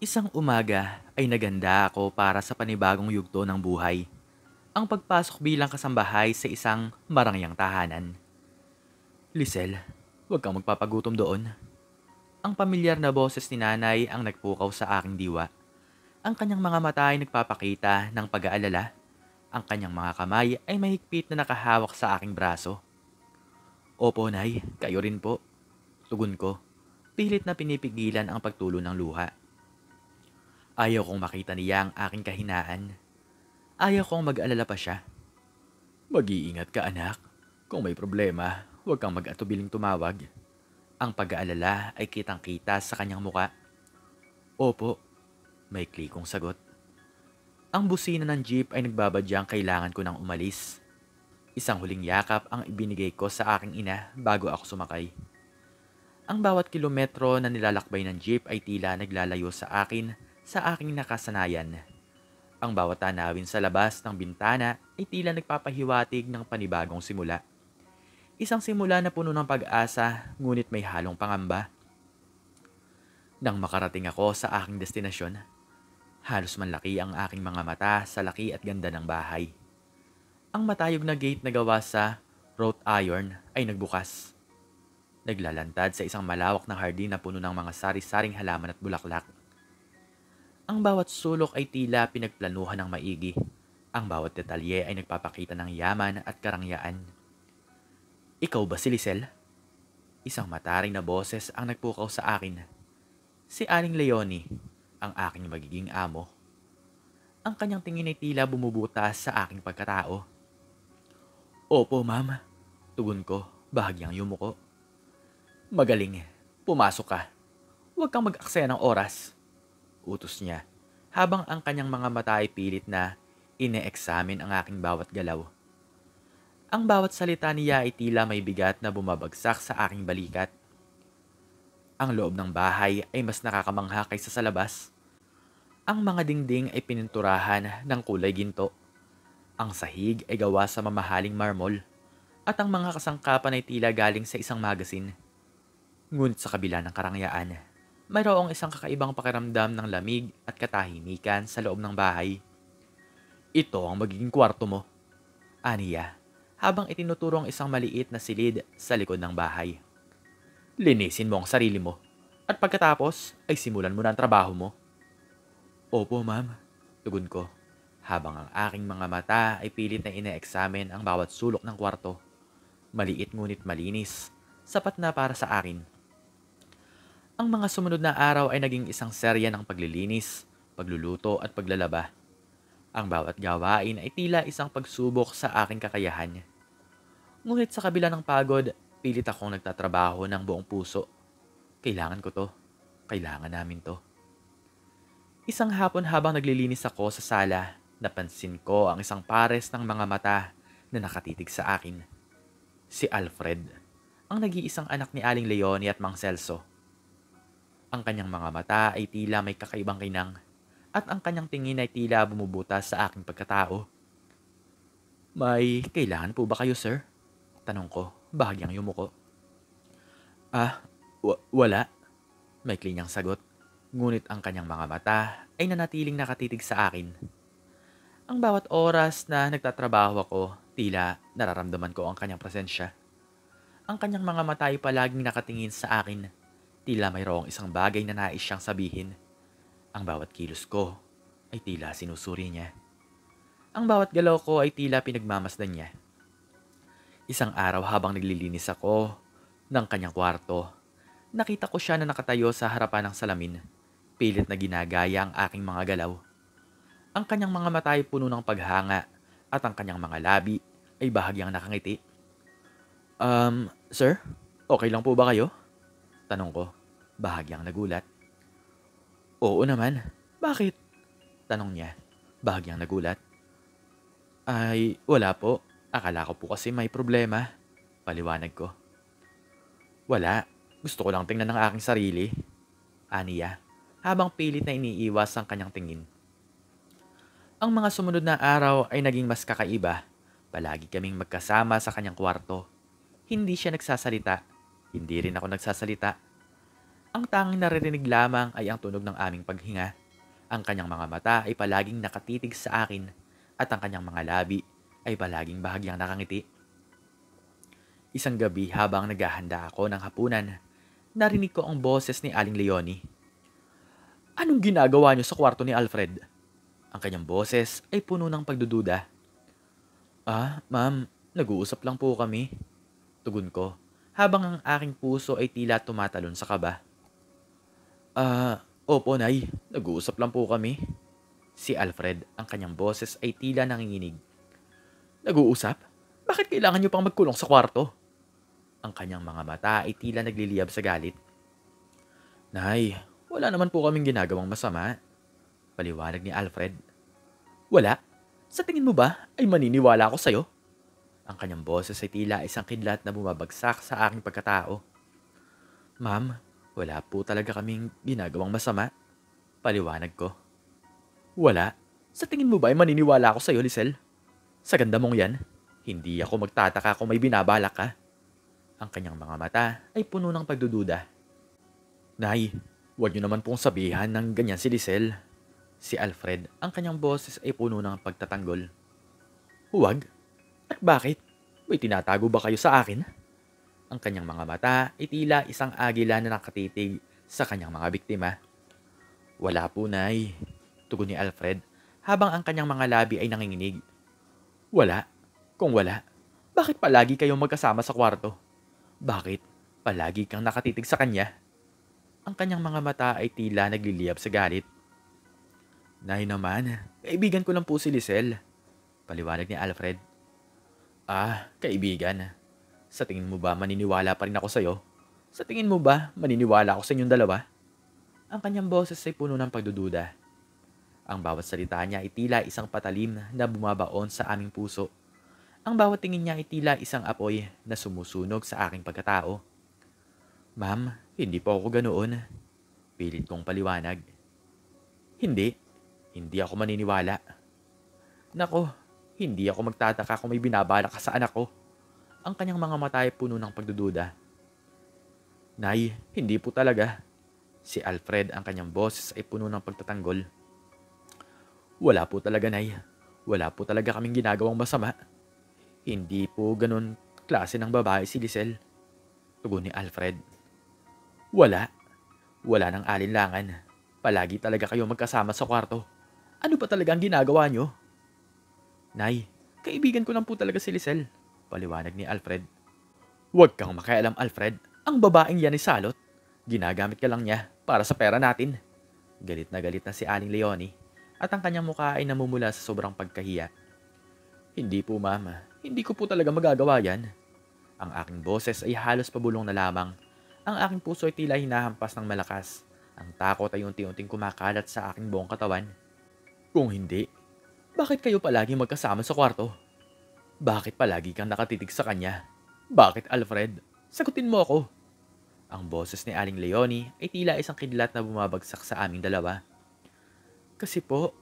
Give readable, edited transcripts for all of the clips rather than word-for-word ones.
Isang umaga ay naganda ako para sa panibagong yugto ng buhay. Ang pagpasok bilang kasambahay sa isang marangyang tahanan. Lisel, huwag kang magpapagutom doon. Ang pamilyar na boses ni nanay ang nagpukaw sa aking diwa. Ang kanyang mga mata ay nagpapakita ng pag-aalala. Ang kanyang mga kamay ay mahigpit na nakahawak sa aking braso. Opo, nay, kayo rin po. Tugon ko. Pilit na pinipigilan ang pagtulo ng luha. Ayaw kong makita niya ang aking kahinaan. Ayaw kong mag-alala pa siya. Mag-iingat ka, anak. Kung may problema, huwag kang mag-atubiling tumawag. Ang pag-aalala ay kitang-kita sa kanyang muka. Opo, may klikong sagot. Ang busina ng jeep ay nagbabadyang kailangan ko nang umalis. Isang huling yakap ang ibinigay ko sa aking ina bago ako sumakay. Ang bawat kilometro na nilalakbay ng jeep ay tila naglalayo sa akin sa aking nakasanayan. Ang bawat tanawin sa labas ng bintana ay tila nagpapahiwatig ng panibagong simula. Isang simula na puno ng pag-asa, ngunit may halong pangamba. Nang makarating ako sa aking destinasyon, halos manlaki ang aking mga mata sa laki at ganda ng bahay. Ang matayog na gate na gawa sa wrought iron ay nagbukas. Naglalantad sa isang malawak na hardin na puno ng mga sari-saring halaman at bulaklak. Ang bawat sulok ay tila pinagplanuhan ng maigi. Ang bawat detalye ay nagpapakita ng yaman at karangyaan. Ikaw ba si Lisel? Isang mataring na boses ang nagpukaw sa akin. Si Aling Leonie, ang aking magiging amo. Ang kanyang tingin ay tila bumubutas sa aking pagkatao. Opo, ma'am. Tugon ko, bahagyang yumuko. Magaling. Pumasok ka. Huwag kang mag-aksaya ng oras. Utos niya, habang ang kanyang mga mata ay pilit na ine-examine ang aking bawat galaw. Ang bawat salita niya ay tila may bigat na bumabagsak sa aking balikat. Ang loob ng bahay ay mas nakakamangha kaysa sa labas. Ang mga dingding ay pininturahan ng kulay ginto. Ang sahig ay gawa sa mamahaling marmol. At ang mga kasangkapan ay tila galing sa isang magasin. Ngunit sa kabila ng karangyaan, mayroong isang kakaibang pakiramdam ng lamig at katahimikan sa loob ng bahay. Ito ang magiging kwarto mo, aniya, habang itinuturo ang isang maliit na silid sa likod ng bahay. Linisin mo ang sarili mo, at pagkatapos ay simulan mo na ang trabaho mo. Opo, ma'am, tugon ko, habang ang aking mga mata ay pilit na ine-examine ang bawat sulok ng kwarto. Maliit ngunit malinis, sapat na para sa akin. Ang mga sumunod na araw ay naging isang serya ng paglilinis, pagluluto at paglalaba. Ang bawat gawain ay tila isang pagsubok sa aking kakayahan. Ngunit sa kabila ng pagod, pilit akong nagtatrabaho ng buong puso. Kailangan ko to. Kailangan namin to. Isang hapon habang naglilinis ako sa sala, napansin ko ang isang pares ng mga mata na nakatitig sa akin. Si Alfred, ang nag-iisang anak ni Aling Leonie at Mang Celso. Ang kanyang mga mata ay tila may kakaibang kinang at ang kanyang tingin ay tila bumubutas sa aking pagkatao. May kailangan po ba kayo, sir? Tanong ko, bahagyang yumuko. Ah, wala. Maikli niyang sagot. Ngunit ang kanyang mga mata ay nanatiling nakatitig sa akin. Ang bawat oras na nagtatrabaho ako, tila nararamdaman ko ang kanyang presensya. Ang kanyang mga mata ay palaging nakatingin sa akin. Tila mayroong isang bagay na nais siyang sabihin. Ang bawat kilos ko ay tila sinusuri niya. Ang bawat galaw ko ay tila pinagmamasdan niya. Isang araw habang naglilinis ako ng kanyang kwarto, nakita ko siya na nakatayo sa harapan ng salamin. Pilit na ginagaya ang aking mga galaw. Ang kanyang mga mata ay puno ng paghanga at ang kanyang mga labi ay bahagyang nakangiti. Sir? Okay lang po ba kayo? Tanong ko, bahagyang nagulat. Oo naman. Bakit? Tanong niya, bahagyang nagulat. Ay, wala po. Akala ko po kasi may problema. Paliwanag ko. Wala. Gusto ko lang tingnan ng aking sarili. Aniya, habang pilit na iniiwas ang kanyang tingin. Ang mga sumunod na araw ay naging mas kakaiba. Palagi kaming magkasama sa kanyang kwarto. Hindi siya nagsasalita. Hindi rin ako nagsasalita. Ang tanging naririnig lamang ay ang tunog ng aming paghinga. Ang kanyang mga mata ay palaging nakatitig sa akin at ang kanyang mga labi ay palaging bahagyang nakangiti. Isang gabi habang naghahanda ako ng hapunan, narinig ko ang boses ni Aling Leonie. Anong ginagawa niyo sa kwarto ni Alfred? Ang kanyang boses ay puno ng pagdududa. Ma'am, nag-uusap lang po kami. Tugon ko, habang ang aking puso ay tila tumatalon sa kaba. Opo, Nay. Nag-uusap lang po kami. Si Alfred, ang kanyang boses ay tila nanginginig. Nag-uusap? Bakit kailangan niyo pang magkulong sa kwarto? Ang kanyang mga mata ay tila nagliliyab sa galit. Nay, wala naman po kaming ginagawang masama. Paliwanag ni Alfred. Wala? Sa tingin mo ba ay maniniwala ako sa'yo? Ang kanyang boses ay tila isang kidlat na bumabagsak sa aking pagkatao. Ma'am, wala po talaga kaming ginagawang masama. Paliwanag ko. Wala? Sa tingin mo ba ay maniniwala ako sa'yo, Lisel? Sa ganda mong yan, hindi ako magtataka kung may binabalak ka. Ang kanyang mga mata ay puno ng pagdududa. Nay, huwag niyo naman pong sabihan ng ganyan si Lisel. Si Alfred, ang kanyang boses ay puno ng pagtatanggol. Huwag? At bakit? May tinatago ba kayo sa akin? Ang kanyang mga mata ay tila isang agila na nakatitig sa kanyang mga biktima. Wala po, Nay. Tugon ni Alfred habang ang kanyang mga labi ay nanginginig. Wala? Kung wala, bakit palagi kayong magkasama sa kwarto? Bakit palagi kang nakatitig sa kanya? Ang kanyang mga mata ay tila nagliliyab sa galit. Nay naman, kaibigan ko lang po si Lisel. Paliwanag ni Alfred. Kaibigan. Sa tingin mo ba maniniwala pa rin ako sa'yo? Sa tingin mo ba maniniwala ako sa inyong dalawa? Ang kanyang boses ay puno ng pagdududa. Ang bawat salita niya ay tila isang patalim na bumabaon sa aming puso. Ang bawat tingin niya ay tila isang apoy na sumusunog sa aking pagkatao. Ma'am, hindi po ako ganoon. Pilit kong paliwanag. Hindi ako maniniwala. Nako, hindi ako magtataka kung may binabala ka sa anak ko. Ang kanyang mga mata ay puno ng pagdududa. Nay, hindi po talaga. Si Alfred, ang kanyang boses ay puno ng pagtatanggol. Wala po talaga, Nay. Wala po talaga kaming ginagawang masama. Hindi po ganun klase ng babae si Lisel. Tugon ni Alfred. Wala. Wala nang alinlangan. Palagi talaga kayo magkasama sa kwarto. Ano pa talaga ang ginagawa nyo? Nay, kaibigan ko lang po talaga si Lisel. Paliwanag ni Alfred. Huwag kang makialam, Alfred. Ang babaeng yan ay salot. Ginagamit ka lang niya para sa pera natin. Galit na si Aling Leonie at ang kanyang mukha ay namumula sa sobrang pagkahiya. Hindi po, Mama. Hindi ko po talaga magagawa yan. Ang aking boses ay halos pabulong na lamang. Ang aking puso ay tila hinahampas ng malakas. Ang takot ay unti-unting kumakalat sa aking buong katawan. Kung hindi, bakit kayo palagi magkasama sa kwarto? Bakit palagi kang nakatitig sa kanya? Bakit, Alfred? Sagutin mo ako. Ang boses ni Aling Leonie ay tila isang kidlat na bumabagsak sa aming dalawa. Kasi po,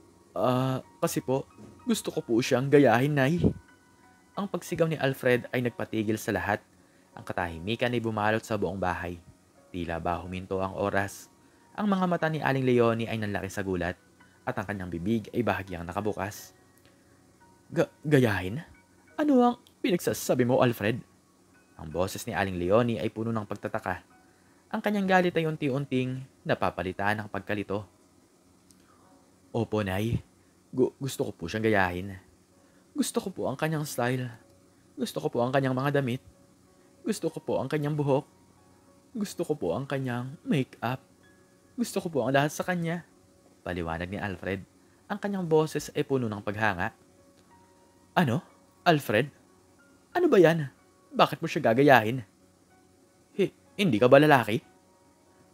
gusto ko po siyang gayahin, Nay. Ang pagsigaw ni Alfred ay nagpatigil sa lahat. Ang katahimikan ay bumalot sa buong bahay. Tila ba huminto ang oras. Ang mga mata ni Aling Leonie ay nanlaki sa gulat at ang kanyang bibig ay bahagyang nakabukas. Gayahin? Ano ang pinagsasabi mo, Alfred? Ang boses ni Aling Leonie ay puno ng pagtataka. Ang kanyang galit ay unti-unting napapalitan ng pagkalito. Opo, Nay. Gusto ko po siyang gayahin. Gusto ko po ang kanyang style. Gusto ko po ang kanyang mga damit. Gusto ko po ang kanyang buhok. Gusto ko po ang kanyang make-up. Gusto ko po ang lahat sa kanya. Paliwanag ni Alfred. Ang kanyang boses ay puno ng paghanga. Ano? Alfred? Ano ba yan? Bakit mo siya gagayahin? Hindi ka ba lalaki?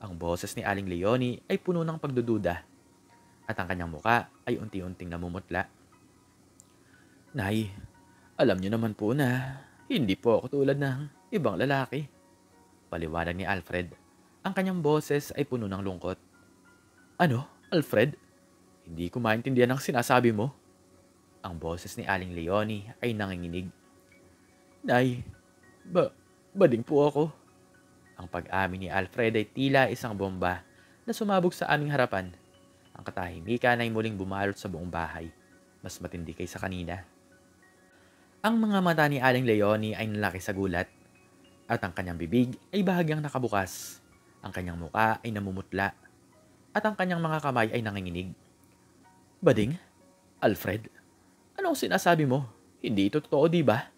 Ang boses ni Aling Leonie ay puno ng pagdududa. At ang kanyang muka ay unti-unting namumutla. Nay, alam niyo naman po na hindi po ako tulad ng ibang lalaki. Paliwanag ni Alfred. Ang kanyang boses ay puno ng lungkot. Ano, Alfred? Hindi ko maintindihan ang sinasabi mo. Ang boses ni Aling Leonie ay nanginginig. Nay, bading po ako. Ang pag-amin ni Alfred ay tila isang bomba na sumabog sa aming harapan. Ang katahimikan ay muling bumalot sa buong bahay. Mas matindi kaysa kanina. Ang mga mata ni Aling Leonie ay nalaki sa gulat at ang kanyang bibig ay bahagyang nakabukas. Ang kanyang muka ay namumutla at ang kanyang mga kamay ay nanginginig. Bading? Alfred? Anong sinasabi mo? Hindi ito totoo, di ba?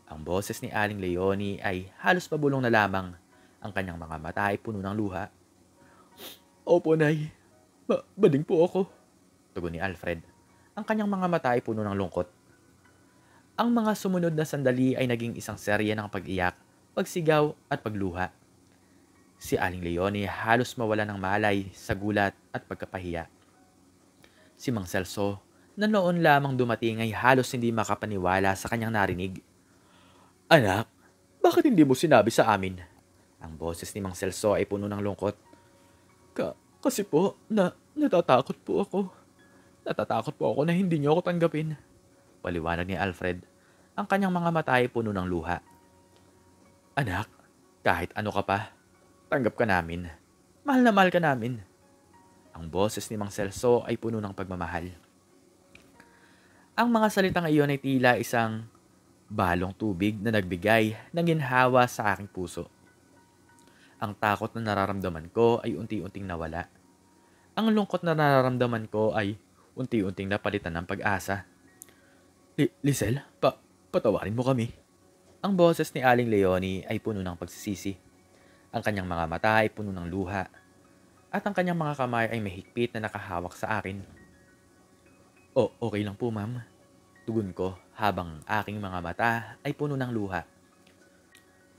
Ang boses ni Aling Leonie ay halos pabulong na lamang. Ang kanyang mga mata ay puno ng luha. Opo, Nay. Bading po ako. Tugon ni Alfred. Ang kanyang mga mata ay puno ng lungkot. Ang mga sumunod na sandali ay naging isang serye ng pag-iyak, pagsigaw at pagluha. Si Aling Leonie halos mawala ng malay sa gulat at pagkapahiya. Si Mang Celso, na noon lamang dumating ay halos hindi makapaniwala sa kanyang narinig. Anak, bakit hindi mo sinabi sa amin? Ang boses ni Mang Celso ay puno ng lungkot. Kasi po, natatakot po ako. Natatakot po ako na hindi niyo ako tanggapin. Paliwanag ni Alfred. Ang kanyang mga mata ay puno ng luha. Anak, kahit ano ka pa, tanggap ka namin. Mahal na mahal ka namin. Ang boses ni Mang Celso ay puno ng pagmamahal. Ang mga salitang iyon ay tila isang balong tubig na nagbigay ng ginhawa sa aking puso. Ang takot na nararamdaman ko ay unti-unting nawala. Ang lungkot na nararamdaman ko ay unti-unting napalitan ng pag-asa. Lisel, patawarin mo kami. Ang boses ni Aling Leonie ay puno ng pagsisisi. Ang kanyang mga mata ay puno ng luha. At ang kanyang mga kamay ay mahigpit na nakahawak sa akin. Okay lang po, ma'am. Tugon ko habang aking mga mata ay puno ng luha.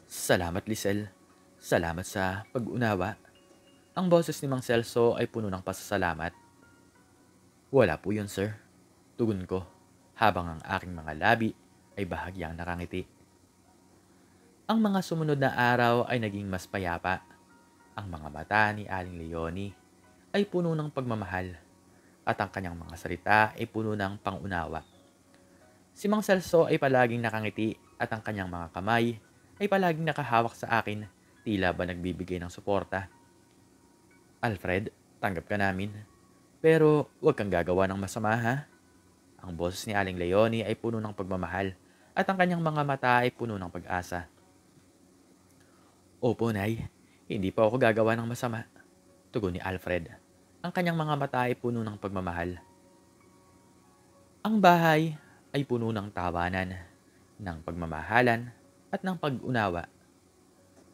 Salamat, Lisel. Salamat sa pag-unawa. Ang boses ni Mang Celso ay puno ng pasasalamat. Wala po yun, sir. Tugon ko habang ang aking mga labi ay bahagyang nakangiti. Ang mga sumunod na araw ay naging mas payapa. Ang mga mata ni Aling Leonie ay puno ng pagmamahal at ang kanyang mga salita ay puno ng pangunawa. Si Mang Celso ay palaging nakangiti at ang kanyang mga kamay ay palaging nakahawak sa akin, tila ba nagbibigay ng suporta. Alfred, tanggap ka namin. Pero huwag kang gagawa ng masama, ha? Ang boses ni Aling Leonie ay puno ng pagmamahal at ang kanyang mga mata ay puno ng pag-asa. Opo, Nay. Hindi pa ako gagawa ng masama. Tugon ni Alfred. Ang kanyang mga mata ay puno ng pagmamahal. Ang bahay ay puno ng tawanan, ng pagmamahalan at ng pag-unawa.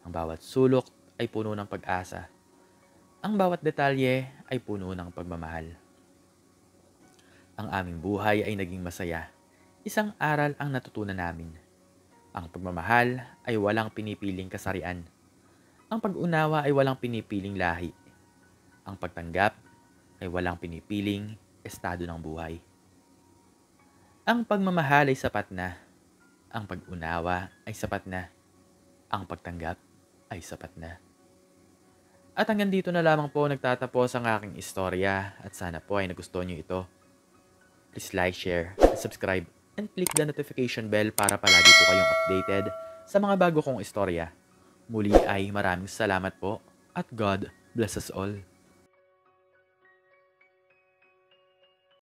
Ang bawat sulok ay puno ng pag-asa. Ang bawat detalye ay puno ng pagmamahal. Ang aming buhay ay naging masaya. Isang aral ang natutunan namin. Ang pagmamahal ay walang pinipiling kasarian. Ang pag-unawa ay walang pinipiling lahi. Ang pagtanggap ay walang pinipiling estado ng buhay. Ang pagmamahal ay sapat na. Ang pag-unawa ay sapat na. Ang pagtanggap ay sapat na. At hanggang dito na lamang po nagtatapos ang aking istorya at sana po ay nagustuhan niyo ito. Please like, share, and subscribe and click the notification bell para palagi po kayong updated sa mga bago kong istorya. Muli ay maraming salamat po at God bless us all.